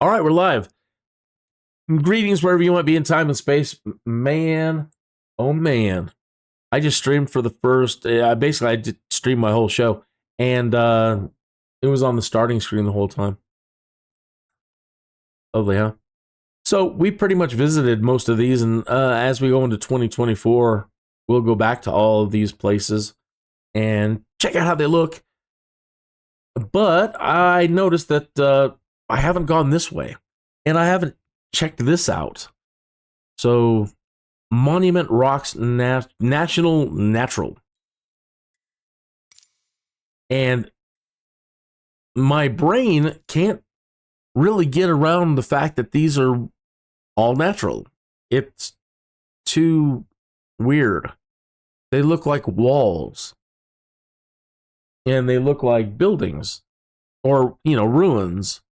All right, we're live. Greetings wherever you might be in time and space. Man, oh man. I just streamed for the first, basically I did stream my whole show, and it was on the starting screen the whole time. Lovely, huh? So we pretty much visited most of these, and as we go into 2024, we'll go back to all of these places and check out how they look. But I noticed that I haven't gone this way, and I haven't checked this out. So, Monument Rocks National Natural. And my brain can't really get around the fact that these are all natural. It's too weird. They look like walls. And they look like buildings or, ruins.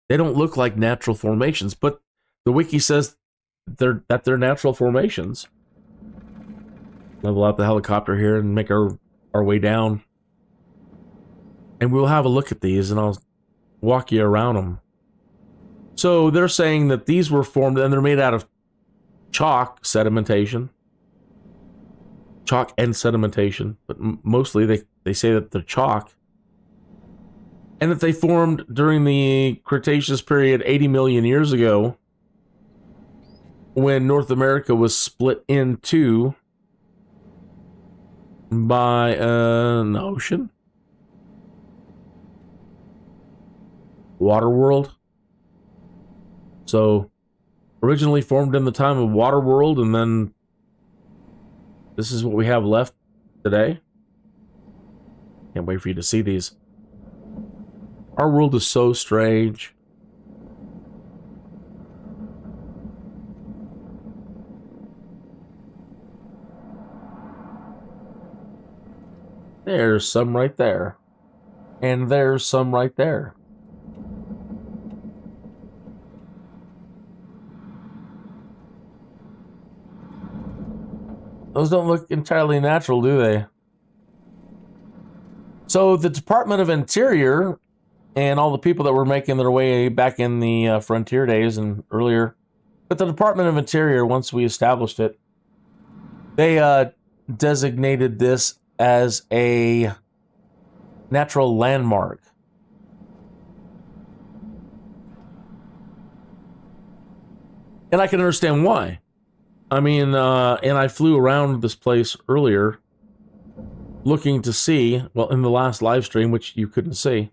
They don't look like natural formations, but the wiki says they're natural formations. Level out the helicopter here and make our way down. And we'll have a look at these, and I'll walk you around them. So they're saying that these were formed, and they're made out of chalk sedimentation. Chalk and sedimentation, but mostly they say that they're chalk. And that they formed during the Cretaceous Period 80 million years ago, when North America was split in two by an ocean. Water world. So, originally formed in the time of water world, and then this is what we have left today. Can't wait for you to see these. Our world is so strange. There's some right there. And there's some right there. Those don't look entirely natural, do they? So the Department of Interior and all the people that were making their way back in the frontier days and earlier, but the Department of Interior, once we established it, they designated this as a natural landmark. And I can understand why. I mean, and I flew around this place earlier looking to see, well, in the last live stream, which you couldn't see,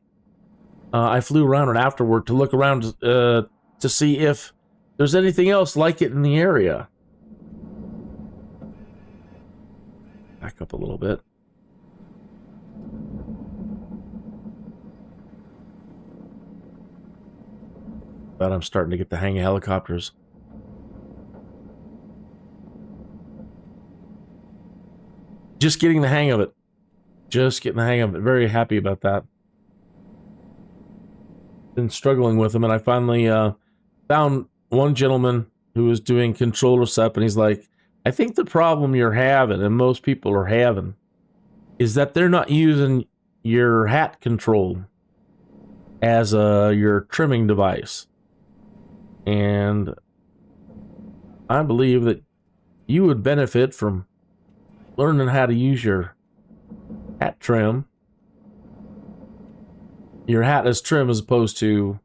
I flew around it afterward to look around to see if there's anything else like it in the area. Back up a little bit. But I'm starting to get the hang of helicopters. Just getting the hang of it. Just getting the hang of it. Very happy about that. Been struggling with them, and I finally found one gentleman who was doing controller setup, and he's like, I think the problem you're having, and most people are having, is that they're not using your hat control as your trimming device. And I believe that you would benefit from learning how to use your hat trim. Your hat as trim as opposed to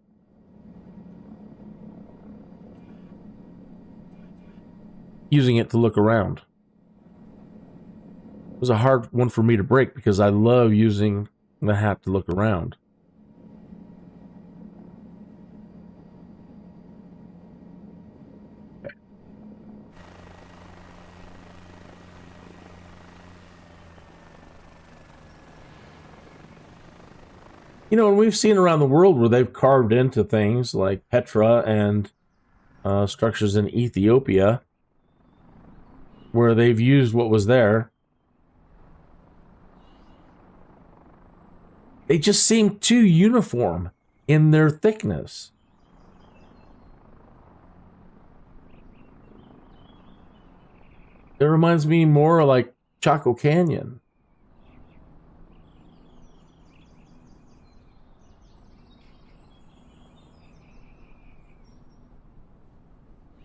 using it to look around. It was a hard one for me to break because I love using the hat to look around. And we've seen around the world where they've carved into things like Petra and structures in Ethiopia, where they've used what was there. They just seem too uniform in their thickness. It reminds me more like Chaco Canyon.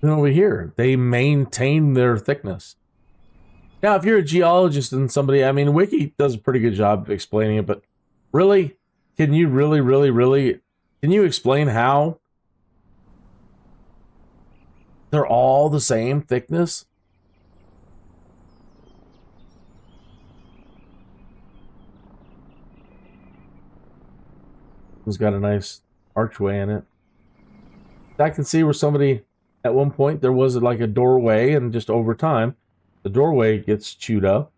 than over here. They maintain their thickness. Now, if you're a geologist and somebody, I mean, Wiki does a pretty good job of explaining it, but really, can you really, can you explain how they're all the same thickness? It's got a nice archway in it. I can see where somebody, at one point, there was like a doorway, and just over time, the doorway gets chewed up.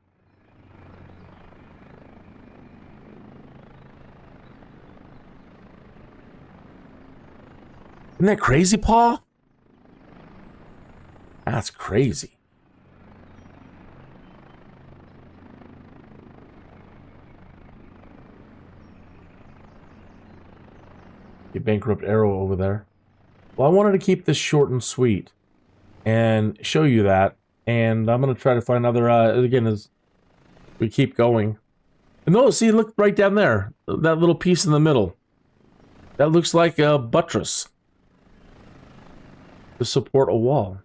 Isn't that crazy, Paul? That's crazy. You bankrupt arrow over there. Well, I wanted to keep this short and sweet and show you that. And I'm going to try to find other, again, as we keep going. And no, see, look right down there. That little piece in the middle. That looks like a buttress to support a wall.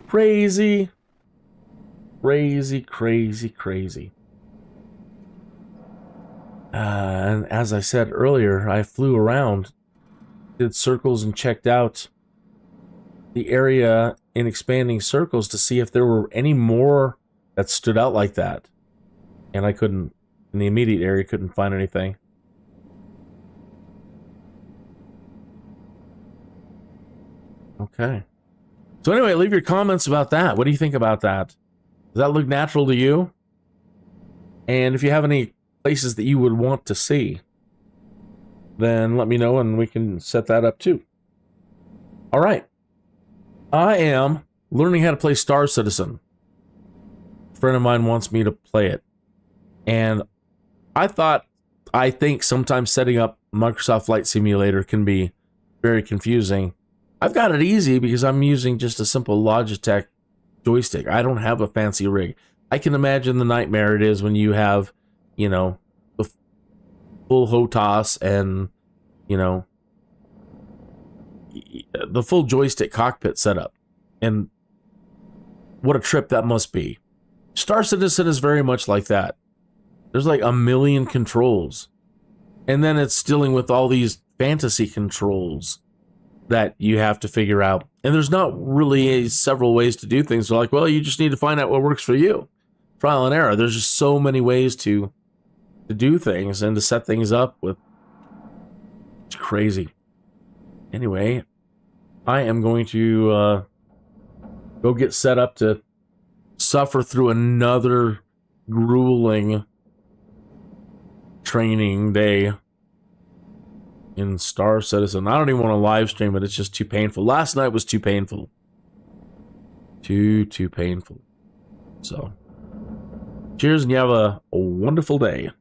Crazy. Crazy, crazy, crazy. And as I said earlier, I flew around, did circles, and checked out the area in expanding circles to see if there were any more that stood out like that. And I couldn't, in the immediate area, couldn't find anything. Okay. So anyway, leave your comments about that. What do you think about that? Does that look natural to you? And if you have any places that you would want to see, then let me know and we can set that up too. All right. I am learning how to play Star Citizen. A friend of mine wants me to play it. And I think sometimes setting up Microsoft Flight Simulator can be very confusing. I've got it easy because I'm using just a simple Logitech joystick. I don't have a fancy rig. I can imagine the nightmare it is when you have, you know, the full HOTAS and, you know, the full joystick cockpit setup. And what a trip that must be. Star Citizen is very much like that. There's like a million controls. And then it's dealing with all these fantasy controls that you have to figure out. And there's not really several ways to do things. They're like, well, you just need to find out what works for you. Trial and error. There's just so many ways to do things and to set things up with. It's crazy. Anyway, I am going to go get set up to suffer through another grueling training day in Star Citizen. I don't even want to live stream it. It's just too painful. Last night was too painful. Too painful. So, cheers and you have a wonderful day.